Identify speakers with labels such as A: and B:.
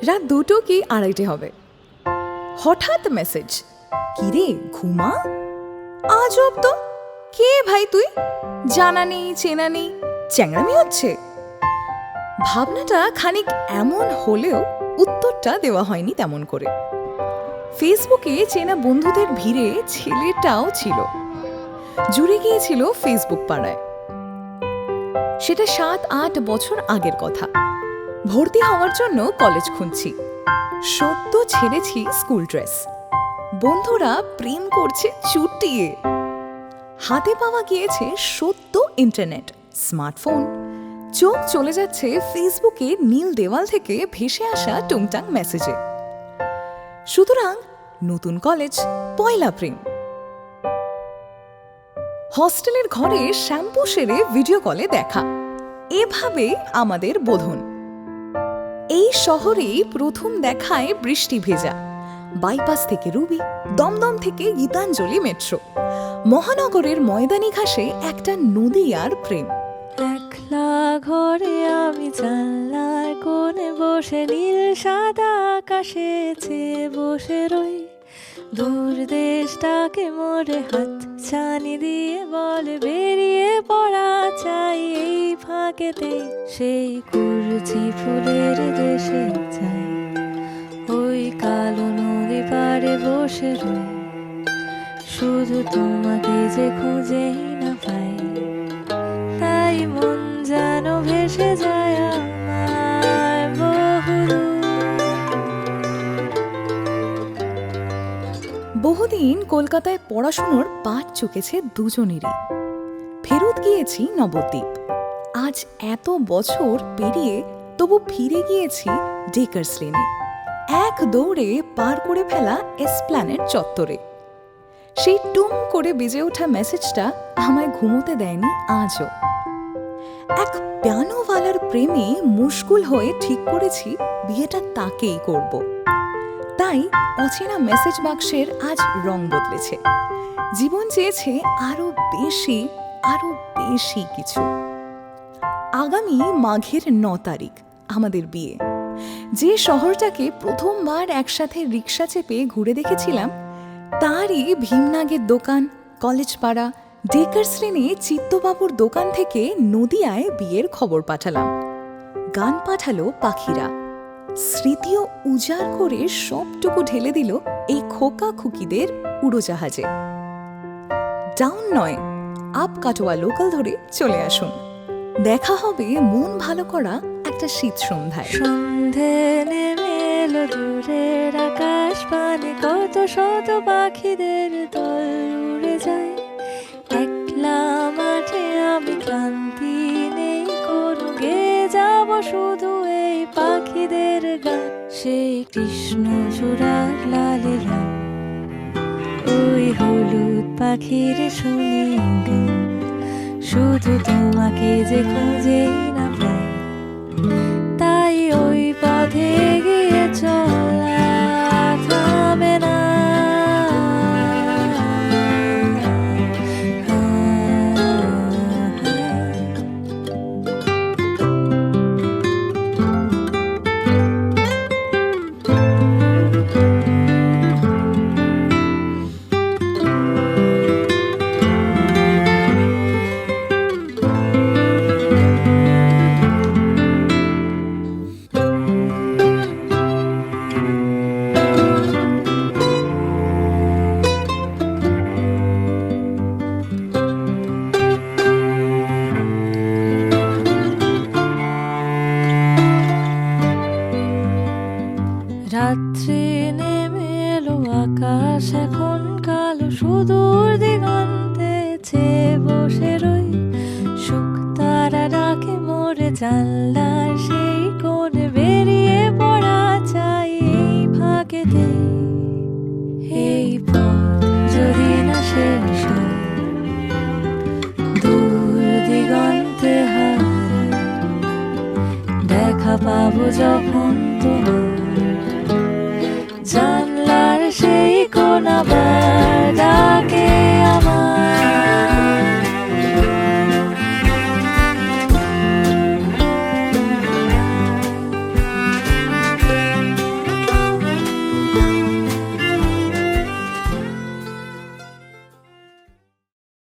A: রাত 2টো কি 2:30 হবে, হঠাৎ মেসেজ, কিরে ঘুমা? আজব তো, কে ভাই তুই? জানা নেই চেনা নেই, চ্যাংড়ামি হচ্ছে। ভাবনাটা খানিক এমন হলেও উত্তরটা দেওয়া হয়নি তেমন করে। ফেসবুকে চেনা বন্ধুদের ভিড়ে ছেলেটাও ছিল, জুড়ে গিয়েছিল ফেসবুক পাড়ায়। সেটা 7-8 বছর আগের কথা। ভর্তি হওয়ার জন্য কলেজ খুঁজছি, সদ্য ছেড়েছি স্কুল ড্রেস। বন্ধুরা প্রেম করছে চুটিয়ে। হাতে পাওয়া গিয়েছে সদ্য ইন্টারনেট, স্মার্টফোন। চোখ চলে যাচ্ছে ফেসবুকে নীল দেওয়াল থেকে ভেসে আসা টুংটাং মেসেজে। সুতরাং নতুন কলেজ, পয়লা প্রেম। হস্টেলের ঘরে শ্যাম্পু সেরে ভিডিও কলে দেখা, এভাবে আমাদের বোধন। এই শহরেই প্রথম দেখায় বৃষ্টি ভেজা। বাইপাস থেকে রুবি, দমদম থেকে গীতাঞ্জলি মেট্রো, মহানগরের ময়দানি ঘাসে একটা নদী আর প্রেম।
B: একলা ঘরে আমি জানলার কোণে বসে নীল সাদা আকাশে চেয়ে বসে রই। দূর দেশটাকে মোরে হাত ছানি দিয়ে বলে বেরিয়ে পড়া চাই এই ফাঁকেতে। সেই কুরচি ফুলের দেশে যাই, ওই কালো নদী পাড়ে বসে রই। শুধু তোমাকে যে খুঁজেই না পাই, তাই মন যেন ভেসে যায় আমার
A: বহুদিন কলকাতায় পড়াশুনোর পাঠ চুকেছে দুজনেরই। ফেরত গিয়েছি নবদ্বীপ। আজ এত বছর পেরিয়ে তবু ফিরে গিয়েছি ডেকার্স লেনে, এক দৌড়ে পার করে ফেলা এসপ্ল্যানেড চত্বরে। সেই টুম করে বেজে ওঠা মেসেজটা আমায় ঘুমোতে দেয়নি আজও। এক পিয়ানোওয়ালার প্রেমে মুশকুল হয়ে ঠিক করেছি বিয়েটা তাকেই করব। তাই অচেনা মেসেজ বাক্সের আজ রং বদলেছে। জীবন চেয়েছে আরো বেশি কিছু। আগামী মাঘের 9 তারিখ আমাদের বিয়ে। যে শহরটাকে প্রথমবার একসাথে রিক্সা চেপে ঘুরে দেখেছিলাম, তারই ভীমনাগের দোকান, কলেজ পাড়া, ডেকার্স লেনে চিত্তবাবুর দোকান থেকে নদিয়ায় বিয়ের খবর পাঠালাম। গান পাঠালো পাখিরা, স্মৃতিও উজাড় করে সবটুকু ঢেলে দিল এই খোকা খুকিদের উড়োজাহাজে। ডাউন নয়, আপ কাটোয়া লোকাল ধরে চলে আসুন। দেখা হবে মন ভালো করা একটা শীত সন্ধ্যায়।
B: সন্ধে নেমে এলো, দূরের আকাশ পানে কত শত পাখিদের দল উড়ে যায়। একলা মাঠে আমি ক্লান্তি নেই কোনো, গেয়ে যাব শুধু এই পাখিদের গান। সেই কৃষ্ণ চূড়ার লালে লাল, ওই হলুদ পাখির শুনি গান। শুধু তোমাকে যে খুঁজেই না পাই, তাই ওই পথে গিয়ে চলা থামে না। রাত্রি নেমে এলো, আকাশ এখন কালো, সুদূর দিগন্তে চেয়ে বসে রই। শুকতারা ডাকে মোরে জানলার সেই কোণে, বেরিয়ে পড়া চাই এই ফাঁকেতে। এই পথ যদি না শেষ হয়, দূর দিগন্তে হারাই, দেখা পাবো যখন